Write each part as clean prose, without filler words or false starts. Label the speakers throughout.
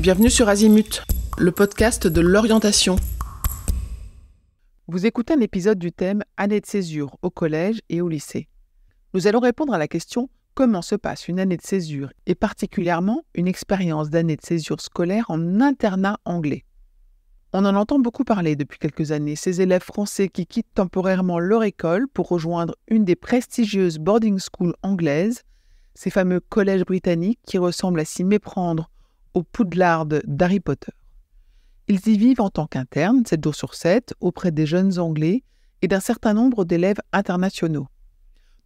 Speaker 1: Bienvenue sur Azimut, le podcast de l'orientation. Vous écoutez un épisode du thème Année de césure au collège et au lycée. Nous allons répondre à la question comment se passe une année de césure et particulièrement une expérience d'année de césure scolaire en internat anglais. On en entend beaucoup parler depuis quelques années, ces élèves français qui quittent temporairement leur école pour rejoindre une des prestigieuses boarding schools anglaises, ces fameux collèges britanniques qui ressemblent à s'y méprendre au Poudlard d'Harry Potter. Ils y vivent en tant qu'internes, 7 jours sur 7, auprès des jeunes Anglais et d'un certain nombre d'élèves internationaux.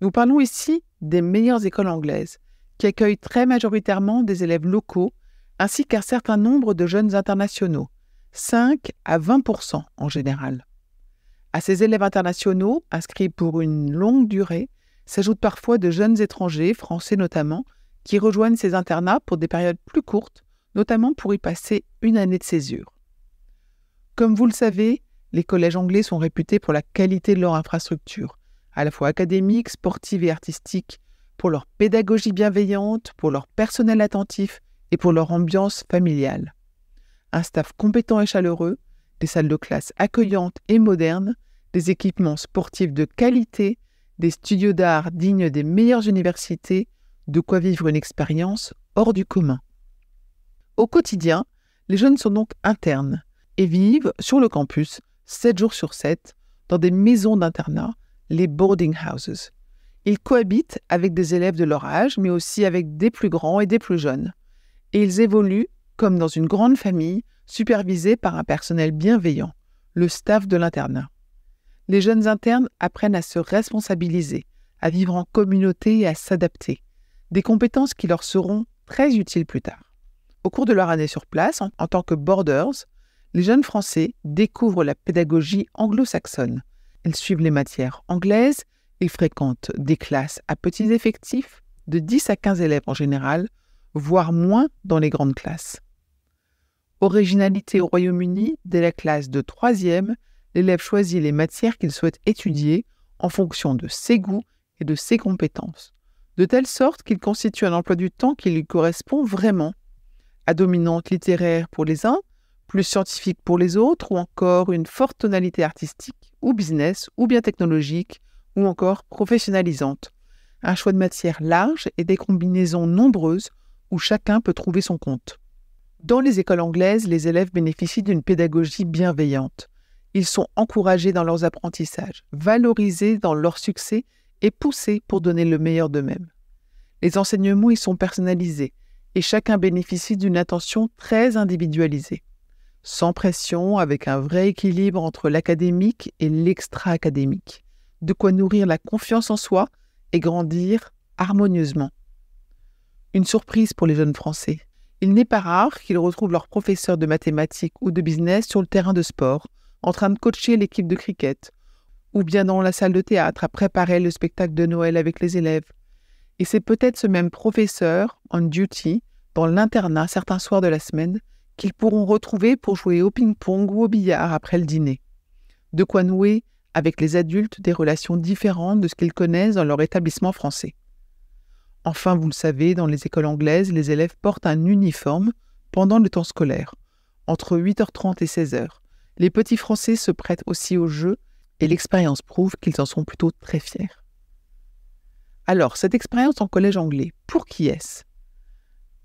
Speaker 1: Nous parlons ici des meilleures écoles anglaises, qui accueillent très majoritairement des élèves locaux, ainsi qu'un certain nombre de jeunes internationaux, 5 à 20% en général. À ces élèves internationaux, inscrits pour une longue durée, s'ajoutent parfois de jeunes étrangers, français notamment, qui rejoignent ces internats pour des périodes plus courtes, notamment pour y passer une année de césure. Comme vous le savez, les collèges anglais sont réputés pour la qualité de leur infrastructure, à la fois académique, sportive et artistique, pour leur pédagogie bienveillante, pour leur personnel attentif et pour leur ambiance familiale. Un staff compétent et chaleureux, des salles de classe accueillantes et modernes, des équipements sportifs de qualité, des studios d'art dignes des meilleures universités, de quoi vivre une expérience hors du commun. Au quotidien, les jeunes sont donc internes et vivent sur le campus 7 jours sur 7 dans des maisons d'internat, les boarding houses. Ils cohabitent avec des élèves de leur âge, mais aussi avec des plus grands et des plus jeunes. Et ils évoluent comme dans une grande famille, supervisée par un personnel bienveillant, le staff de l'internat. Les jeunes internes apprennent à se responsabiliser, à vivre en communauté et à s'adapter, des compétences qui leur seront très utiles plus tard. Au cours de leur année sur place, en tant que boarders, les jeunes Français découvrent la pédagogie anglo-saxonne. Ils suivent les matières anglaises, ils fréquentent des classes à petits effectifs, de 10 à 15 élèves en général, voire moins dans les grandes classes. Originalité au Royaume-Uni, dès la classe de 3e, l'élève choisit les matières qu'il souhaite étudier en fonction de ses goûts et de ses compétences, de telle sorte qu'il constitue un emploi du temps qui lui correspond vraiment, à dominante littéraire pour les uns, plus scientifique pour les autres, ou encore une forte tonalité artistique, ou business, ou bien technologique, ou encore professionnalisante. Un choix de matière large et des combinaisons nombreuses où chacun peut trouver son compte. Dans les écoles anglaises, les élèves bénéficient d'une pédagogie bienveillante. Ils sont encouragés dans leurs apprentissages, valorisés dans leur succès et poussés pour donner le meilleur d'eux-mêmes. Les enseignements y sont personnalisés et chacun bénéficie d'une attention très individualisée. Sans pression, avec un vrai équilibre entre l'académique et l'extra-académique. De quoi nourrir la confiance en soi et grandir harmonieusement. Une surprise pour les jeunes Français. Il n'est pas rare qu'ils retrouvent leurs professeurs de mathématiques ou de business sur le terrain de sport, en train de coacher l'équipe de cricket, ou bien dans la salle de théâtre à préparer le spectacle de Noël avec les élèves. Et c'est peut-être ce même professeur, on duty, dans l'internat certains soirs de la semaine, qu'ils pourront retrouver pour jouer au ping-pong ou au billard après le dîner. De quoi nouer avec les adultes des relations différentes de ce qu'ils connaissent dans leur établissement français. Enfin, vous le savez, dans les écoles anglaises, les élèves portent un uniforme pendant le temps scolaire, entre 8h30 et 16h. Les petits Français se prêtent aussi au jeu et l'expérience prouve qu'ils en sont plutôt très fiers. Alors, cette expérience en collège anglais, pour qui est-ce ?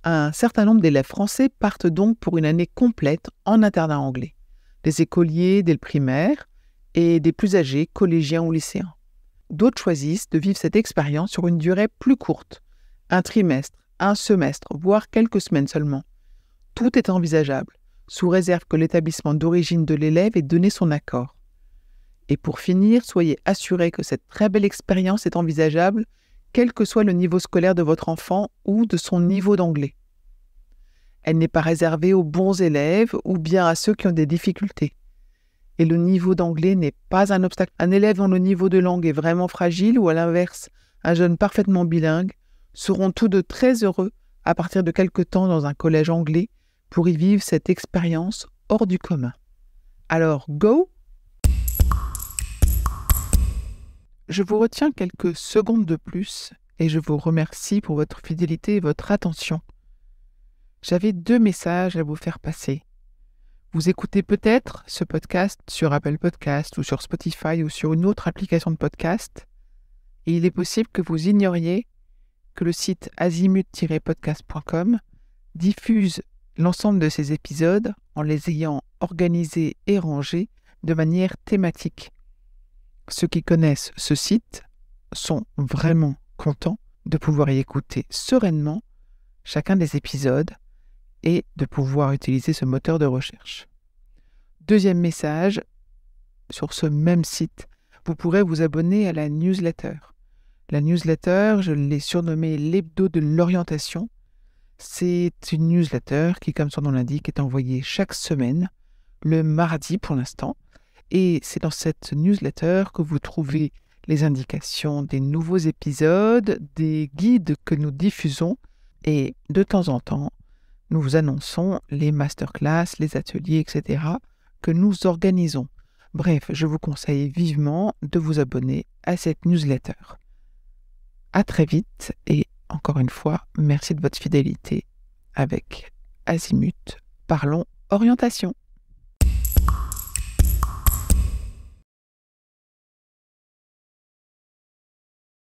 Speaker 1: Un certain nombre d'élèves français partent donc pour une année complète en internat anglais. Des écoliers dès le primaire et des plus âgés, collégiens ou lycéens. D'autres choisissent de vivre cette expérience sur une durée plus courte, un trimestre, un semestre, voire quelques semaines seulement. Tout est envisageable, sous réserve que l'établissement d'origine de l'élève ait donné son accord. Et pour finir, soyez assurés que cette très belle expérience est envisageable quel que soit le niveau scolaire de votre enfant ou de son niveau d'anglais. Elle n'est pas réservée aux bons élèves ou bien à ceux qui ont des difficultés. Et le niveau d'anglais n'est pas un obstacle. Un élève dont le niveau de langue est vraiment fragile ou à l'inverse, un jeune parfaitement bilingue, seront tous deux très heureux à partir de quelque temps dans un collège anglais pour y vivre cette expérience hors du commun. Alors, go! Je vous retiens quelques secondes de plus et je vous remercie pour votre fidélité et votre attention. j'avais 2 messages à vous faire passer. Vous écoutez peut-être ce podcast sur Apple Podcast ou sur Spotify ou sur une autre application de podcast, et il est possible que vous ignoriez que le site azimut-podcast.com diffuse l'ensemble de ces épisodes en les ayant organisés et rangés de manière thématique. Ceux qui connaissent ce site sont vraiment contents de pouvoir y écouter sereinement chacun des épisodes et de pouvoir utiliser ce moteur de recherche. Deuxième message, sur ce même site, vous pourrez vous abonner à la newsletter. La newsletter, je l'ai surnommée l'hebdo de l'orientation. C'est une newsletter qui, comme son nom l'indique, est envoyée chaque semaine, le mardi pour l'instant. Et c'est dans cette newsletter que vous trouvez les indications des nouveaux épisodes, des guides que nous diffusons et de temps en temps, nous vous annonçons les masterclass, les ateliers, etc. que nous organisons. Bref, je vous conseille vivement de vous abonner à cette newsletter. À très vite et encore une fois, merci de votre fidélité avec Azimut. Parlons orientation.